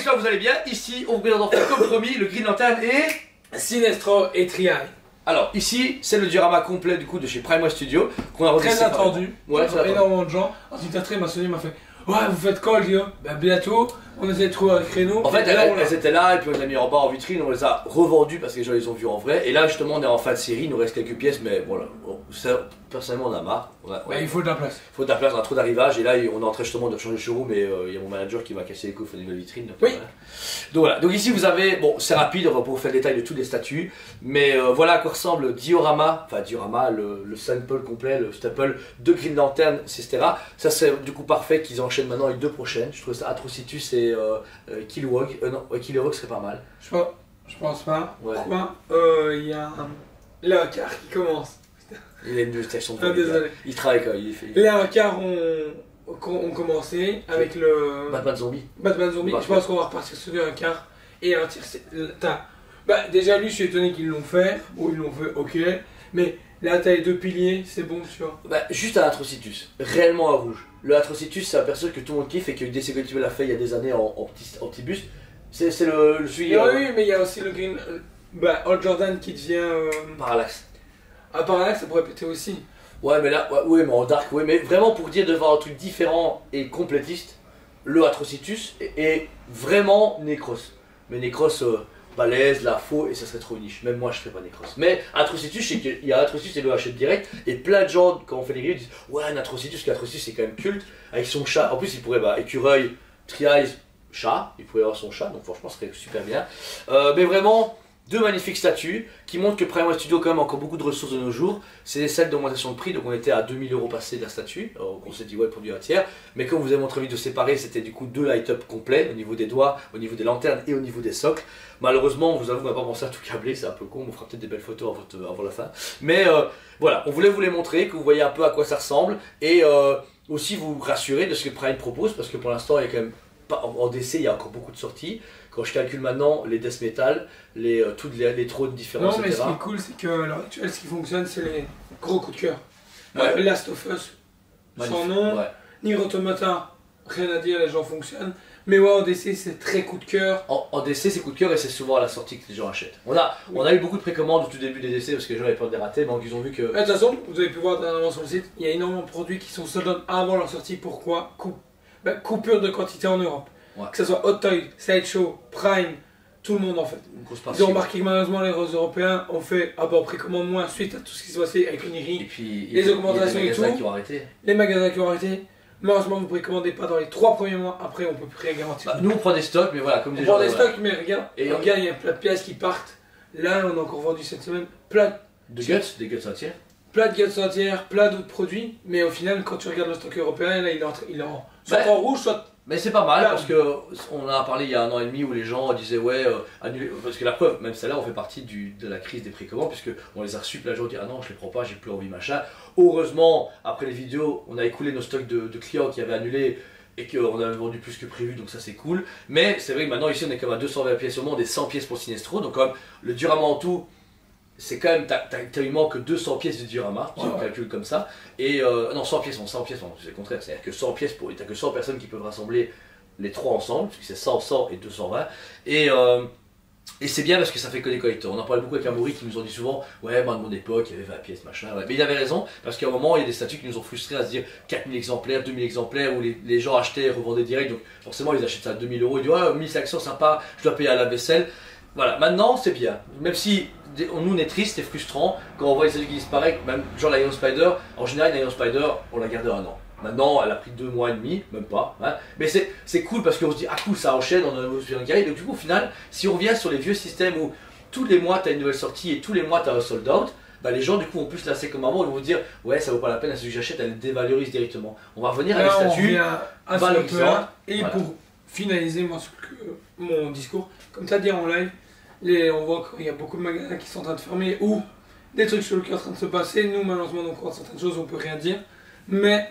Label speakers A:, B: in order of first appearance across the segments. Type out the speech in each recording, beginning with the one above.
A: j'espère que vous allez bien. Ici, on vous présente enfin comme promis le Green Lantern et
B: Sinestro et Triai.
A: Alors ici, c'est le diorama complet du coup de chez Prime Studio qu'on a redessiné.
B: Très attendu.
A: Ouais,
B: énormément de gens. Un petit attrait m'a sonné, m'a fait ouais, vous faites quoi, les gars? Bah, bientôt, on essaie de trouver un créneau.
A: En fait, elles étaient là et puis on les a mis en bas en vitrine, on les a revendues parce que les gens les ont vues en vrai. Et là, justement, on est en fin de série, il nous reste quelques pièces, mais voilà. Bon, ça, personnellement, on a marre.
B: Ouais, il faut de la place.
A: Il faut de la place, on a trop d'arrivages. Et là, on est en train justement de changer de showroom, mais il y a mon manager qui m'a cassé les couilles, il faut des nouvelles vitrines. Donc,
B: oui.
A: Voilà. Donc voilà. Donc ici, vous avez, bon, c'est rapide, on va vous faire le détail de tous les statuts. Mais voilà à quoi ressemble Diorama, enfin Diorama, le sample complet, le staple de Green Lantern, etc. Ça, c'est du coup parfait qu'ils enchaînent maintenant avec deux prochaines. Je trouve ça Atrocitus et Kilowog. Non, Kilowog serait pas mal.
B: Je pense pas.
A: Ouais.
B: Il y a le quart qui commence.
A: Il a une station de
B: désolé.
A: Il travaille quand il fait.
B: Les un quart ont commencé avec le
A: Batman Zombie.
B: Batman Zombie. Je pense qu'on va repartir sur un quart. Et un tir, bah, déjà, lui, je suis étonné qu'ils l'ont fait. Ou ils l'ont fait, ok. Mais là, t'as les deux piliers, c'est bon, tu vois.
A: Bah, juste à Atrocitus, réellement à rouge. Le Atrocitus, c'est un perso que tout le monde kiffe et que DC Comics l'a fait il y a des années en petit buste. C'est le celui.
B: Oui, mais il y a aussi le Green. Hal Jordan qui devient.
A: Parallax.
B: À Parallax, ça pourrait péter aussi.
A: Ouais, mais là, ouais, mais en dark, ouais, mais vraiment pour dire de voir un truc différent et complétiste, le Atrocitus est vraiment Necros. Mais Necros balèze, la faux, et ça serait trop une niche. Même moi, je ferais pas Necros. Mais Atrocitus, je sais qu'il y a Atrocitus et le achète direct, et plein de gens, quand on fait les reviews, disent ouais, un Atrocitus, l'Atrocitus c'est quand même culte, avec son chat. En plus, il pourrait, écureuil, Triais, chat, il pourrait avoir son chat, donc franchement, ce serait super bien. Mais vraiment. Deux magnifiques statues qui montrent que Prime Studio quand même a encore beaucoup de ressources de nos jours. C'est celles d'augmentation de prix, donc on était à 2000 € passés de la statue. On s'est dit ouais pour du un tiers. Mais comme vous avez montré vidéo séparée, c'était du coup deux light-up complets au niveau des doigts, au niveau des lanternes et au niveau des socles. Malheureusement, on vous avoue, on n'a pas pensé à tout câbler, c'est un peu con, on fera peut-être des belles photos avant la fin. Mais voilà, on voulait vous les montrer, que vous voyez un peu à quoi ça ressemble. Et aussi vous rassurer de ce que Prime propose, parce que pour l'instant il y a quand même pas, en DC il y a encore beaucoup de sorties. Quand je calcule maintenant les death metal, toutes les trônes différents,
B: non, mais
A: etc.
B: ce qui est cool, c'est que à l'heure actuelle, ce qui fonctionne, c'est les gros coups de cœur.
A: Ouais.
B: Last of Us, sans nom. Ouais. Nier Automata, rien à dire, les gens fonctionnent. Mais ouais, en DC, c'est très coup de cœur.
A: En DC, c'est coup de cœur et c'est souvent à la sortie que les gens achètent. On a eu beaucoup de précommandes au tout début des DC parce que les gens avaient peur de les rater, donc ils ont vu que.
B: De toute façon, vous avez pu voir dernièrement sur le site, il y a énormément de produits qui sont sold out avant leur sortie. Pourquoi? Coupure de quantité en Europe. Ouais. Que ce soit Hot Toys, Sideshow, Prime, tout le monde en fait. Ils ont remarqué que malheureusement les Européens ont fait précommande moins suite à tout ce qui s'est passé avec Oniri,
A: et puis
B: les augmentations et tout.
A: Les magasins qui ont arrêté.
B: Les magasins qui ont arrêté. Malheureusement, vous précommandez pas dans les 3 premiers mois, après on peut plus rien garantir.
A: Nous on prend des stocks, mais voilà, comme des
B: gens. On prend des stocks, mais regarde, il y a plein de pièces qui partent. Là, on a encore vendu cette semaine plein
A: de guts, des guts entières.
B: Plein de guts entières, plein d'autres produits, mais au final, quand tu regardes le stock européen, là il est soit en rouge, soit.
A: Mais c'est pas mal parce que on a parlé il y a 1 an et demi où les gens disaient ouais annuler, parce que la preuve, même celle-là on fait partie de la crise des précommandes puisque on les a reçus, puis la gens disent ah non je les prends pas, j'ai plus envie machin. Heureusement après les vidéos on a écoulé nos stocks de clients qui avaient annulé et qu'on avait vendu plus que prévu, donc ça c'est cool. Mais c'est vrai que maintenant ici on est comme à 220 pièces au monde et 100 pièces pour Sinestro, donc comme le diorama en tout c'est quand même, il manque 200 pièces de diorama, si on calcule comme ça, et non 100 pièces, c'est le contraire, c'est-à-dire que 100 pièces, t'as que 100 personnes qui peuvent rassembler les trois ensemble, parce que c'est 100, 100 et 220, et c'est bien parce que ça fait que des collecteurs. On en parlait beaucoup avec Amaury qui nous ont dit souvent ouais moi de mon époque il y avait 20 pièces machin, ouais. Mais il avait raison parce qu'à un moment il y a des statuts qui nous ont frustrés à se dire 4000 exemplaires, 2000 exemplaires où les gens achetaient et revendaient direct, donc forcément ils achètent ça à 2000 €, ils disent ouais 1500 sympa, je dois payer à la vaisselle. Voilà, maintenant c'est bien, même si nous on est triste et frustrant quand on voit les statuts qui disparaissent, même genre la Iron Spider, en général la Iron Spider on l'a gardé 1 an. Maintenant, elle a pris 2 mois et demi, même pas. Hein. Mais c'est cool parce qu'on se dit, ah cool, ça enchaîne, on a un carré. Donc du coup, au final, si on revient sur les vieux systèmes où tous les mois tu as une nouvelle sortie et tous les mois tu as un sold out, les gens du coup vont plus se lasser comme avant, ils vont vous dire, ouais, ça vaut pas la peine, celui que j'achète, elle dévalorise directement. On va revenir à les statuts valorisants.
B: Et voilà. Pour finaliser mon discours, comme tu as dit en live, on voit qu'il y a beaucoup de magasins qui sont en train de fermer ou des trucs sur le cœur en train de se passer. Nous, malheureusement, on croit certaines choses, on peut rien dire. Mais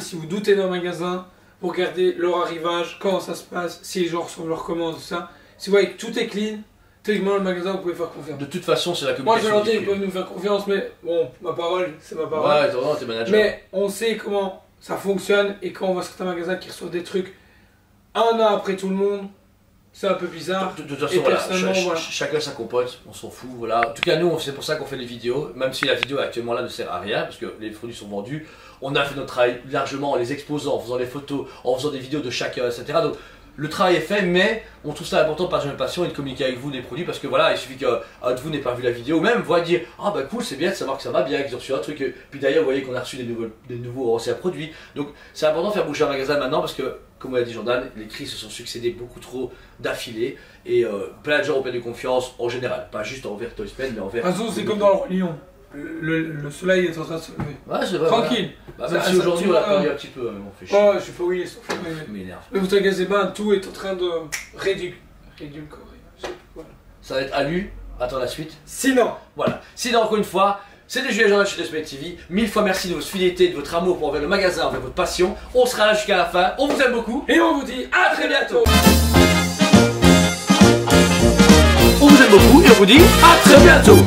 B: si vous doutez d'un magasin, vous regardez leur arrivage, comment ça se passe, si les gens reçoivent leurs commandes, tout ça. Si vous voyez que tout est clean, techniquement le magasin vous pouvez faire confiance.
A: De toute façon, c'est la communication.
B: Moi je leur dis, ils peuvent nous faire confiance, mais bon, ma parole, c'est ma parole.
A: Ouais, t'es manager.
B: Mais on sait comment ça fonctionne et quand on voit certains magasins qui reçoivent des trucs 1 an après tout le monde, c'est un peu bizarre.
A: De toute façon,
B: Et
A: voilà,
B: personnellement, voilà.
A: chacun sa compote, on s'en fout, voilà. En tout cas, nous, c'est pour ça qu'on fait les vidéos, même si la vidéo actuellement là ne sert à rien, parce que les produits sont vendus. On a fait notre travail largement en les exposant, en faisant les photos, en faisant des vidéos de chacun, etc. Donc, le travail est fait, mais on trouve ça important de partager une passion et de communiquer avec vous des produits, parce que voilà, il suffit qu'un de vous n'ait pas vu la vidéo, ou même voir dire ah bah cool, c'est bien de savoir que ça va bien, qu'ils ont reçu un truc. Puis d'ailleurs, vous voyez qu'on a reçu des nouveaux anciens produits. Donc, c'est important de faire bouger un magasin maintenant, parce que comme l'a dit Jordan, les crises se sont succédées beaucoup trop d'affilée et plein de gens ont perdu confiance en général, pas juste envers Toyspen, mais envers.
B: De toute façon, c'est comme dans le Roi Lion. Le soleil est en train de se lever.
A: Ouais, c'est vrai.
B: Tranquille.
A: Voilà. Bah, même si aujourd'hui on l'a perdu un petit peu, on fait chier.
B: Oh, je suis pas oui, sauf que.
A: Ça m'énerve.
B: Mais vous inquiétez pas, tout est en train de réduire. Voilà.
A: Ça va être à lui, attends la suite.
B: Sinon,
A: Voilà. Sinon, encore une fois, c'était Julien Jordan chez Toyspen TV. 1000 fois merci de votre fidélité, de votre amour pour envers le magasin, envers votre passion. On sera là jusqu'à la fin. On vous aime beaucoup.
B: et on vous dit à très bientôt.
A: On vous aime beaucoup et on vous dit à très bientôt.